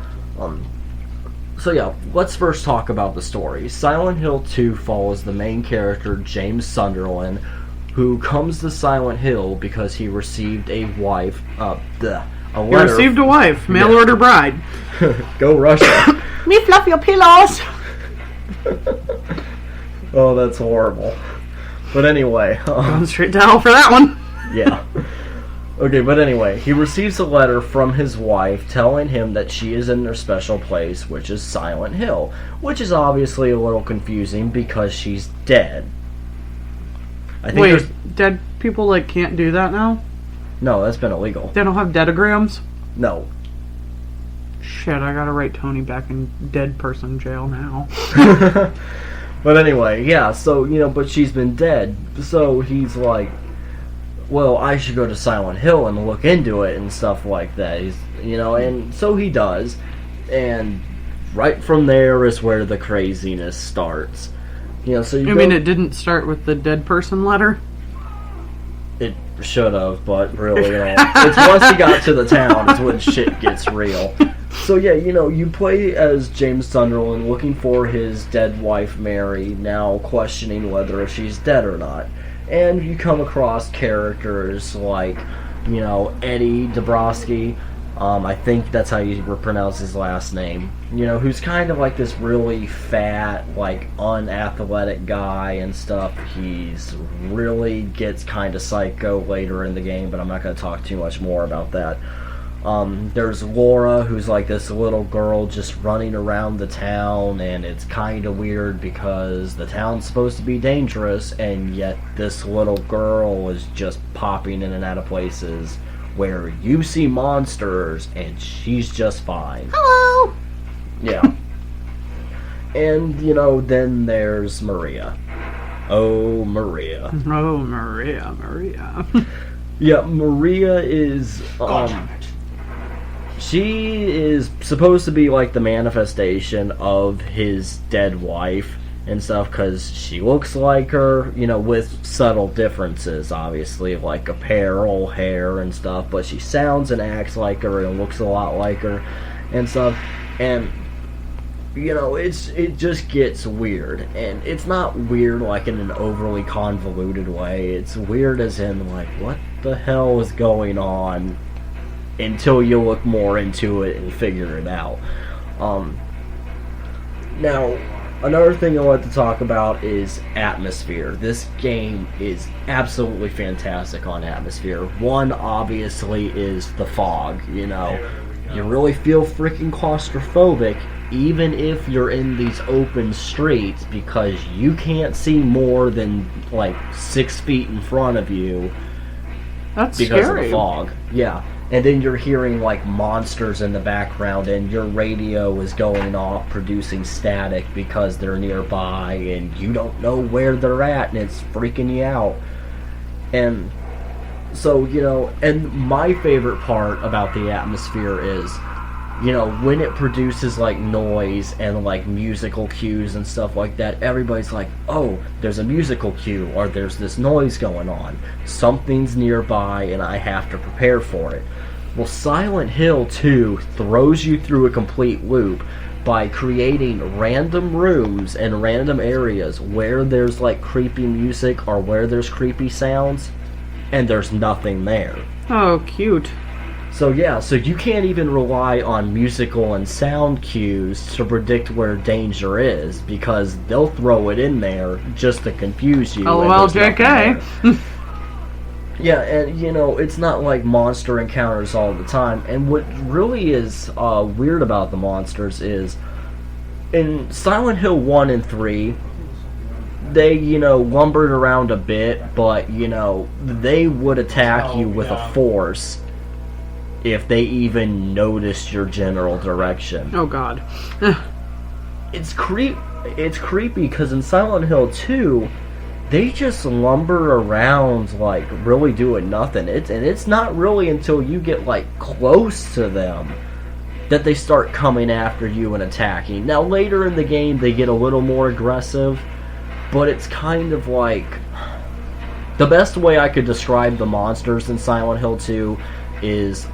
So yeah, let's first talk about the story. Silent Hill 2 follows the main character, James Sunderland, who comes to Silent Hill because he received a wife, a letter. He received a wife, mail order bride. Go Russia. Me fluff your pillows. Oh, that's horrible. But anyway. Going straight to hell for that one. Yeah. Okay, but anyway, he receives a letter from his wife telling him that she is in their special place, which is Silent Hill, which is obviously a little confusing because she's dead. Wait, dead people can't do that now? No, that's been illegal. They don't have deadagrams? No. Shit, I gotta write Tony back in dead person jail now. But anyway, yeah, so, but she's been dead. So he's like, well, I should go to Silent Hill and look into it and stuff like that. And so he does. And right from there is where the craziness starts. So you mean it didn't start with the dead person letter? It should have, but really, it's once he got to the town is when shit gets real. So yeah, you play as James Sunderland looking for his dead wife Mary, now questioning whether she's dead or not. And you come across characters like, Eddie Dabrowski, I think that's how you pronounce his last name. You know, who's kind of like this really fat, like unathletic guy and stuff. He's really gets kind of psycho later in the game, but I'm not going to talk too much more about that. There's Laura, who's like this little girl just running around the town, and it's kind of weird because the town's supposed to be dangerous, and yet this little girl is just popping in and out of places where you see monsters, and she's just fine. Hello! Yeah. And, you know, then there's Maria. Oh, Maria. Oh, Maria. Yeah, Maria is, she is supposed to be like the manifestation of his dead wife and stuff, because she looks like her, you know, with subtle differences, obviously, like apparel, hair, and stuff, but she sounds and acts like her and looks a lot like her and stuff, and, you know, it just gets weird, and it's not weird like in an overly convoluted way. It's weird as in, like, what the hell is going on, until you look more into it and figure it out. Now, another thing I want to talk about is atmosphere. This game is absolutely fantastic on atmosphere. One, obviously, is the fog, you know. You really feel freaking claustrophobic, even if you're in these open streets, because you can't see more than, like, 6 feet in front of you. That's because scary. of the fog. Yeah. And then you're hearing, like, monsters in the background, and your radio is going off producing static because they're nearby, and you don't know where they're at, and it's freaking you out. And so, you know, and my favorite part about the atmosphere is, you know, when it produces, like, noise and, like, musical cues and stuff like that, everybody's like, oh, there's a musical cue, or there's this noise going on. Something's nearby, and I have to prepare for it. Well, Silent Hill 2 throws you through a complete loop by creating random rooms and random areas where there's, like, creepy music or where there's creepy sounds, and there's nothing there. Oh, cute. So yeah, so you can't even rely on musical and sound cues to predict where danger is, because they'll throw it in there just to confuse you. LOL, JK. Yeah, and you know, it's not like monster encounters all the time. And what really is weird about the monsters is, in Silent Hill 1 and 3, they, you know, lumbered around a bit, but, you know, they would attack you with a force if they even noticed your general direction. Oh, God. It's creepy because in Silent Hill 2, they just lumber around, like, really doing nothing. It's not really until you get, like, close to them that they start coming after you and attacking. Now, later in the game, they get a little more aggressive, but it's kind of like... The best way I could describe the monsters in Silent Hill 2 is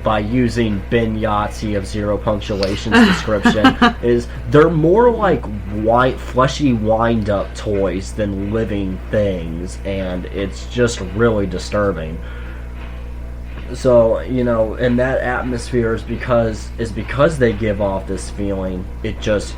by using Ben Yahtzee of Zero Punctuation's description, is they're more like white, fleshy, wind-up toys than living things, and it's just really disturbing. So, you know, and that atmosphere is because they give off this feeling, it just,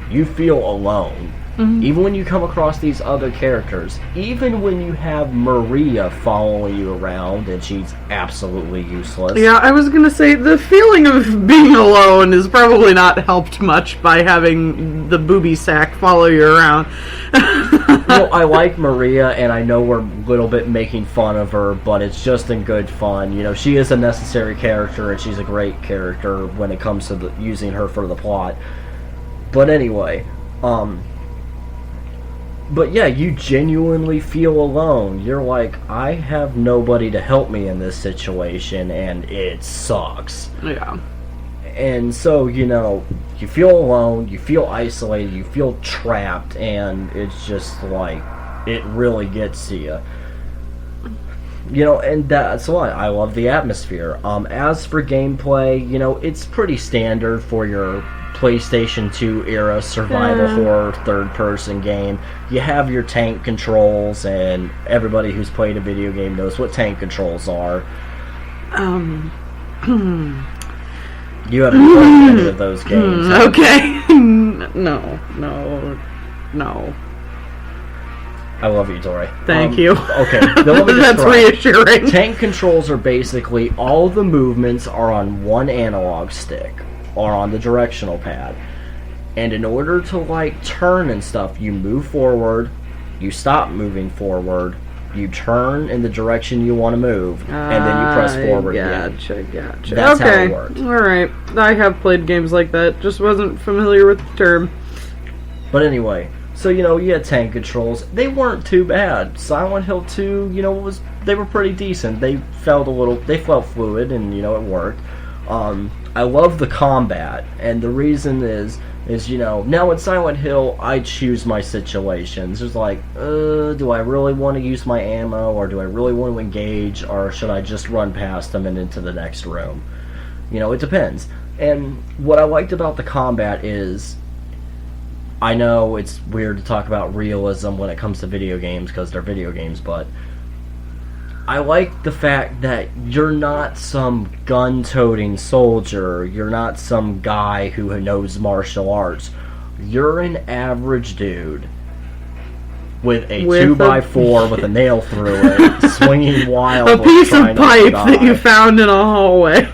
you feel alone. Mm-hmm. Even when you come across these other characters, even when you have Maria following you around and she's absolutely useless. Yeah, I was gonna say, the feeling of being alone is probably not helped much by having the booby sack follow you around. Well, I like Maria, and I know we're a little bit making fun of her, but it's just in good fun. You know, she is a necessary character, and she's a great character when it comes to using her for the plot. But anyway, but yeah, you genuinely feel alone. You're like, I have nobody to help me in this situation, and it sucks. Yeah. And so, you know, you feel alone, you feel isolated, you feel trapped, and it's just like, it really gets to you. You know, and that's why I love the atmosphere. As for gameplay, you know, it's pretty standard for your PlayStation 2 era survival horror third-person game. You have your tank controls, and everybody who's played a video game knows what tank controls are. You haven't played any of those games. Okay. No. I love you, Tori. Thank you. Okay, let me That's describe. reassuring. Tank controls are basically all the movements are on one analog stick or on the directional pad. And in order to like turn and stuff, you move forward, you stop moving forward, you turn in the direction you want to move, and then you press forward again. Gotcha. That's how okay. it works. Alright. I have played games like that. Just wasn't familiar with the term. But anyway, so you had tank controls. They weren't too bad. Silent Hill 2, they were pretty decent. They felt fluid, and it worked. I love the combat, and the reason is now in Silent Hill, I choose my situations. It's like, do I really want to use my ammo, or do I really want to engage, or should I just run past them and into the next room? It depends. And what I liked about the combat is, I know it's weird to talk about realism when it comes to video games, because they're video games, but I like the fact that you're not some gun-toting soldier. You're not some guy who knows martial arts. You're an average dude with a 2x4 with a nail through it, swinging wild. A piece of pipe that you found in a hallway.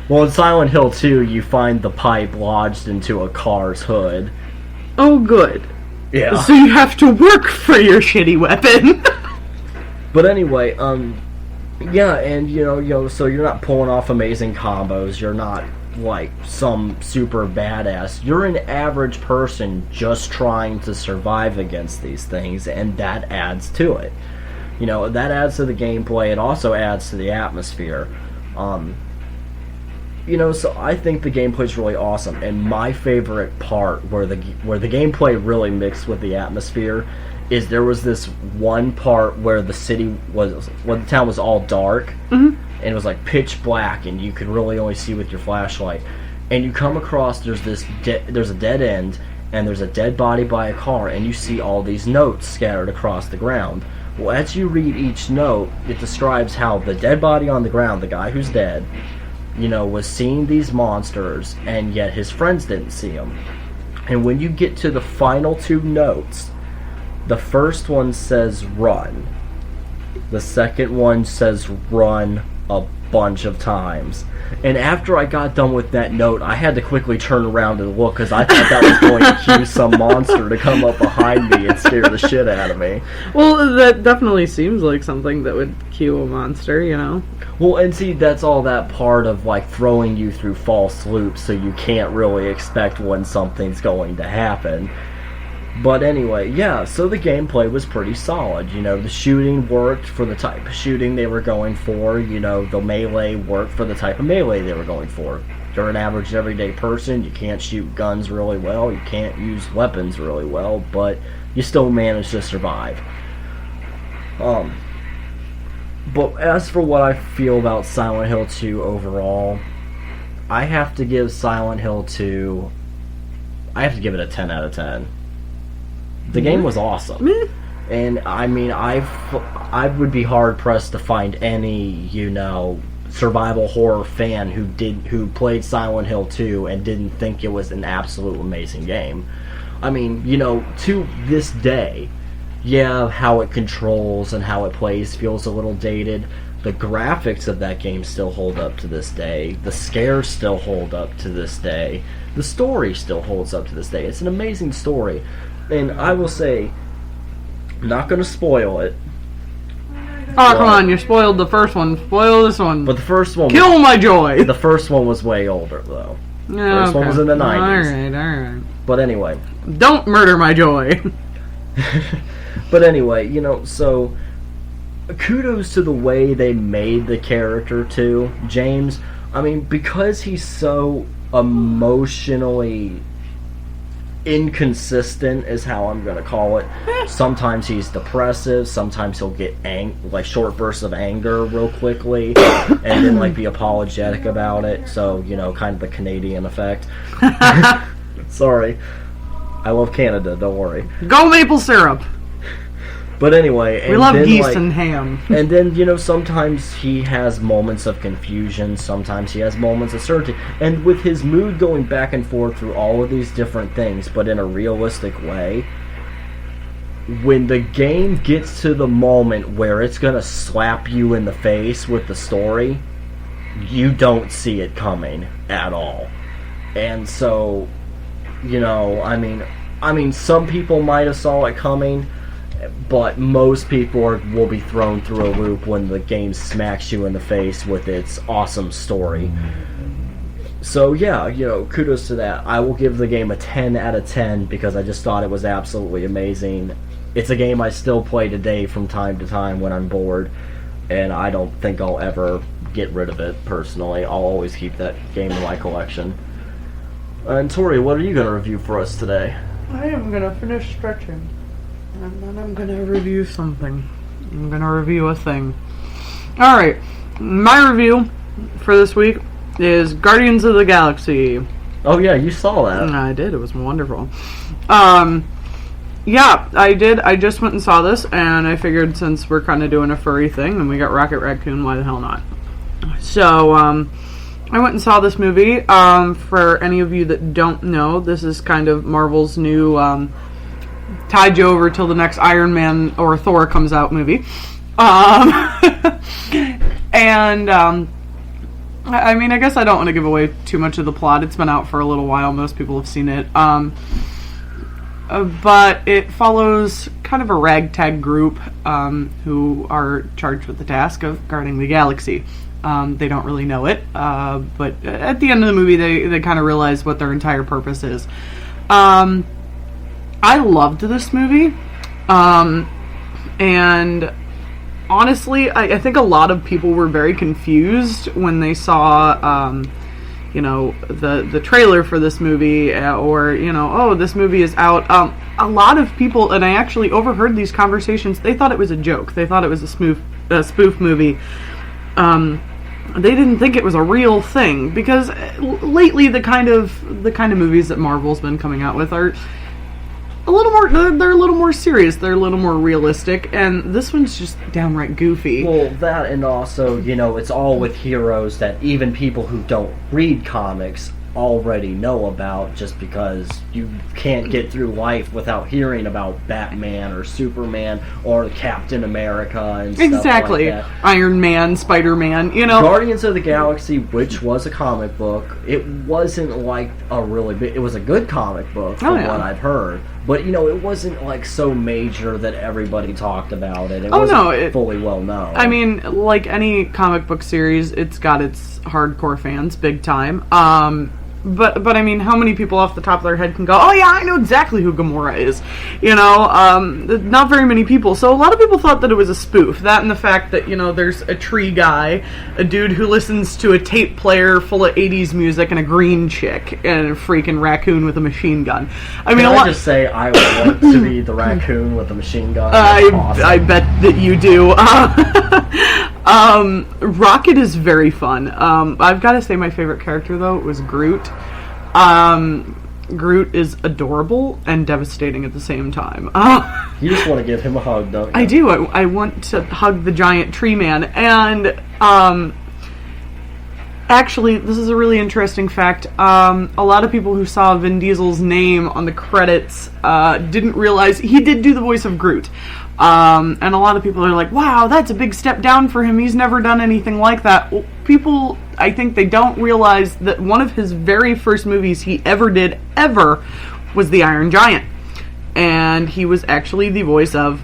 Well, in Silent Hill 2, you find the pipe lodged into a car's hood. Oh, good. Yeah. So you have to work for your shitty weapon. But anyway, yeah, and so you're not pulling off amazing combos. You're not like some super badass. You're an average person just trying to survive against these things, and that adds to it. That adds to the gameplay. It also adds to the atmosphere. So I think the gameplay's really awesome. And my favorite part where the gameplay really mixed with the atmosphere is there was this one part where the town was all dark, and it was like pitch black, and you could really only see with your flashlight. And you come across there's a dead end, and there's a dead body by a car, and you see all these notes scattered across the ground. Well, as you read each note, it describes how the dead body on the ground, the guy who's dead, was seeing these monsters, and yet his friends didn't see them. And when you get to the final two notes, the first one says run. The second one says run a bunch of times. And after I got done with that note, I had to quickly turn around and look, because I thought that was going to cue some monster to come up behind me and scare the shit out of me. Well, that definitely seems like something that would cue a monster, Well, and see, that's all that part of, like, throwing you through false loops, so you can't really expect when something's going to happen. But anyway, yeah, so the gameplay was pretty solid. The shooting worked for the type of shooting they were going for. The melee worked for the type of melee they were going for. You're an average everyday person. You can't shoot guns really well. You can't use weapons really well, but you still manage to survive. But as for what I feel about Silent Hill 2 overall, I have to give Silent Hill 2... I have to give it a 10 out of 10. The game was awesome. And, I mean, I would be hard-pressed to find any, survival horror fan who played Silent Hill 2 and didn't think it was an absolute amazing game. I mean, to this day, yeah, how it controls and how it plays feels a little dated. The graphics of that game still hold up to this day. The scares still hold up to this day. The story still holds up to this day. It's an amazing story. And I will say, I'm not going to spoil it. Oh, come on, you spoiled the first one. Spoil this one. But the first one... Kill my joy! The first one was way older, though. Yeah, the first one was in the 90s. Alright. But anyway. Don't murder my joy! But anyway, so... Kudos to the way they made the character, too. James, I mean, because he's so emotionally... inconsistent is how I'm gonna call it. Sometimes he's depressive, sometimes he'll get short bursts of anger real quickly and then be apologetic about it, so kind of the Canadian effect. Sorry, I love Canada, don't worry. Go maple syrup! But anyway, we love geese and ham. And then, sometimes he has moments of confusion, sometimes he has moments of certainty. And with his mood going back and forth through all of these different things, but in a realistic way, when the game gets to the moment where it's going to slap you in the face with the story, you don't see it coming at all. And so, some people might have saw it coming, but most people will be thrown through a loop when the game smacks you in the face with its awesome story. So yeah, kudos to that. I will give the game a 10 out of 10 because I just thought it was absolutely amazing. It's a game I still play today from time to time when I'm bored, and I don't think I'll ever get rid of it personally. I'll always keep that game in my collection. And Tori, what are you going to review for us today? I am going to finish stretching, and then I'm going to review something. I'm going to review a thing. Alright, my review for this week is Guardians of the Galaxy. Oh yeah, you saw that. I did, it was wonderful. Yeah, I did. I just went and saw this, and I figured since we're kind of doing a furry thing, and we got Rocket Raccoon, why the hell not? So, I went and saw this movie. For any of you that don't know, this is kind of Marvel's new tide you over till the next Iron Man or Thor comes out movie. And, I mean, I guess I don't want to give away too much of the plot. It's been out for a little while. Most people have seen it. But it follows kind of a ragtag group who are charged with the task of guarding the galaxy. They don't really know it, but at the end of the movie, they kind of realize what their entire purpose is. I loved this movie, and honestly, I think a lot of people were very confused when they saw, the trailer for this movie, or, oh, this movie is out. A lot of people, and I actually overheard these conversations, they thought it was a joke. They thought it was a spoof movie. They didn't think it was a real thing, because lately the kind of movies that Marvel's been coming out with are a little more, they're a little more serious, they're a little more realistic, and this one's just downright goofy. Well, that, and also, it's all with heroes that even people who don't read comics already know about, just because you can't get through life without hearing about Batman or Superman or Captain America and stuff like that. Iron Man, Spider-Man, Guardians of the Galaxy, which was a comic book, it wasn't like a really big, it was a good comic book from what I've heard, but it wasn't like so major that everybody talked about it. It wasn't fully well known. I mean, like any comic book series, it's got its hardcore fans, big time. But I mean, how many people off the top of their head can go, oh yeah, I know exactly who Gamora is? Not very many people. So a lot of people thought that it was a spoof. That and the fact that, there's a tree guy, a dude who listens to a tape player full of 80s music, and a green chick, and a freaking raccoon with a machine gun. I mean, I just say I want to be the raccoon with the machine gun? Awesome. I bet that you do. Rocket is very fun. I've got to say my favorite character, though, was Groot. Groot is adorable and devastating at the same time. You just want to give him a hug, don't you? I do. I want to hug the giant tree man. And actually, this is a really interesting fact. A lot of people who saw Vin Diesel's name on the credits didn't realize he did do the voice of Groot. And a lot of people are like, wow, that's a big step down for him. He's never done anything like that. Well, people, I think they don't realize that one of his very first movies he ever did, was The Iron Giant. And he was actually the voice of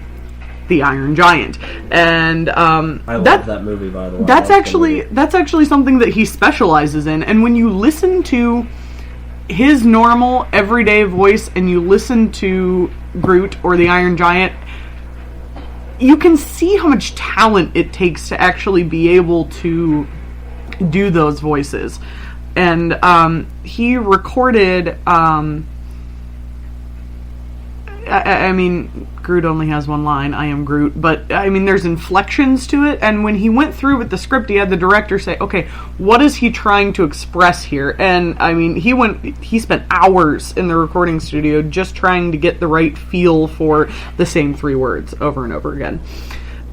the Iron Giant. And I love that movie, by the way. That's actually something that he specializes in. And when you listen to his normal, everyday voice, and you listen to Groot or the Iron Giant, you can see how much talent it takes to actually be able to do those voices. And he recorded I mean, Groot only has one line, I am Groot, but I mean, there's inflections to it, and when he went through with the script, he had the director say, okay, what is he trying to express here? And I mean, he spent hours in the recording studio just trying to get the right feel for the same 3 words over and over again.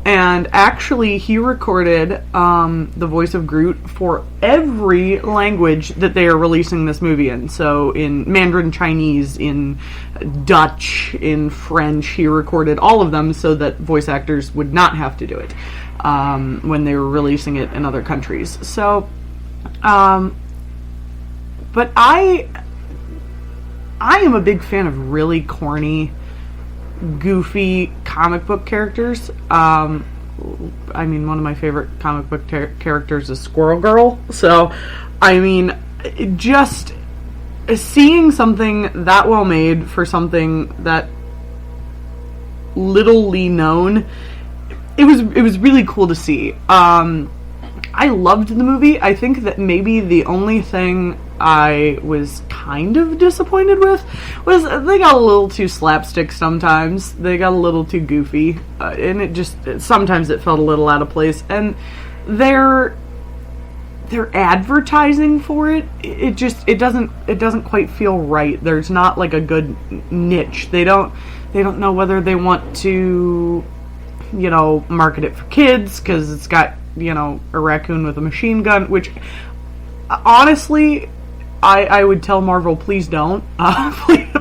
And actually, he recorded the voice of Groot for every language that they are releasing this movie in. So in Mandarin Chinese, in Dutch, in French, he recorded all of them so that voice actors would not have to do it when they were releasing it in other countries. So, but I am a big fan of really corny, goofy comic book characters. I mean, one of my favorite comic book characters is Squirrel Girl. So, I mean, just seeing something that well made for something that littly known, it was really cool to see. I loved the movie. I think that maybe the only thing I was kind of disappointed with was they got a little too slapstick sometimes. They got a little too goofy, and sometimes it felt a little out of place. And their advertising for it, it doesn't quite feel right. There's not like a good niche. They don't know whether they want to, market it for kids because it's got, a raccoon with a machine gun, which honestly, I would tell Marvel, please don't.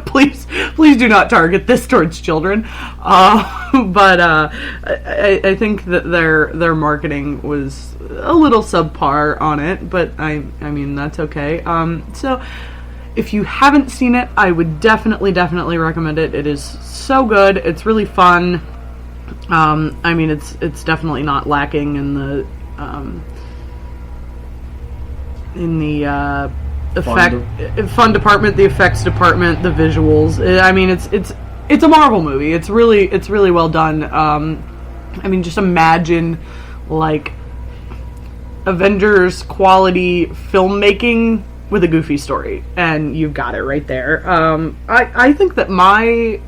Please do not target this towards children. But I think that their marketing was a little subpar on it, but I mean, that's okay. So if you haven't seen it, I would definitely recommend it. It is so good. It's really fun. I mean, it's definitely not lacking in the fun department, the effects department, the visuals. I mean, it's a Marvel movie. It's really well done. I mean, just imagine like Avengers quality filmmaking with a goofy story, and you've got it right there. I think that my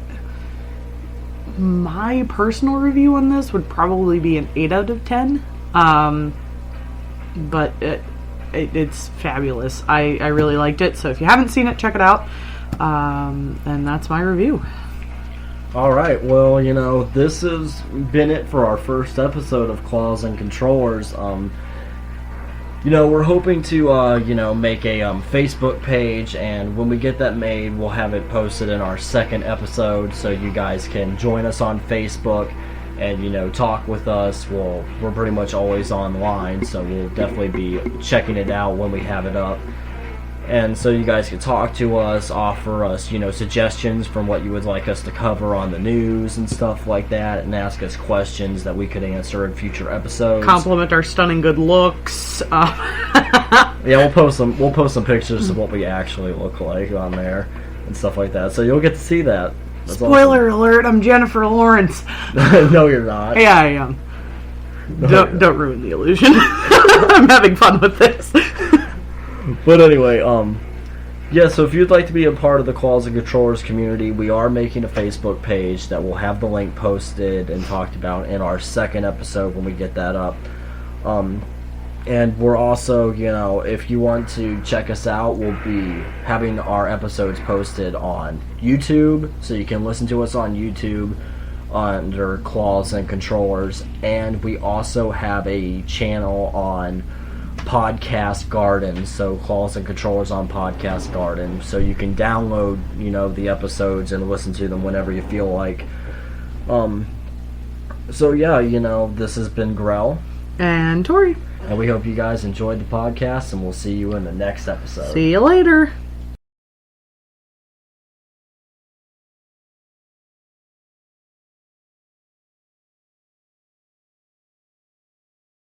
personal review on this would probably be an 8 out of 10. But it's fabulous. I really liked it. So if you haven't seen it, check it out. And that's my review. All right. Well, this has been it for our first episode of Claws and Controllers. We're hoping to, make a Facebook page, and when we get that made, we'll have it posted in our second episode, so you guys can join us on Facebook and, talk with us. We're pretty much always online, so we'll definitely be checking it out when we have it up. And so you guys can talk to us, offer us, suggestions from what you would like us to cover on the news and stuff like that, and ask us questions that we could answer in future episodes. Compliment our stunning good looks. Yeah, we'll post some pictures of what we actually look like on there and stuff like that. So you'll get to see that. That's Spoiler alert, I'm Jennifer Lawrence. No, you're not. Yeah, I am. No, don't ruin the illusion. I'm having fun with this. But anyway, so if you'd like to be a part of the Claws and Controllers community, we are making a Facebook page that will have the link posted and talked about in our second episode when we get that up. And we're also, if you want to check us out, we'll be having our episodes posted on YouTube, so you can listen to us on YouTube under Claws and Controllers. And we also have a channel on Podcast Garden, so Claws and Controllers on Podcast Garden, so you can download the episodes and listen to them whenever you feel like. So yeah, this has been Grell and Tori, and we hope you guys enjoyed the podcast, and we'll see you in the next episode. See you later.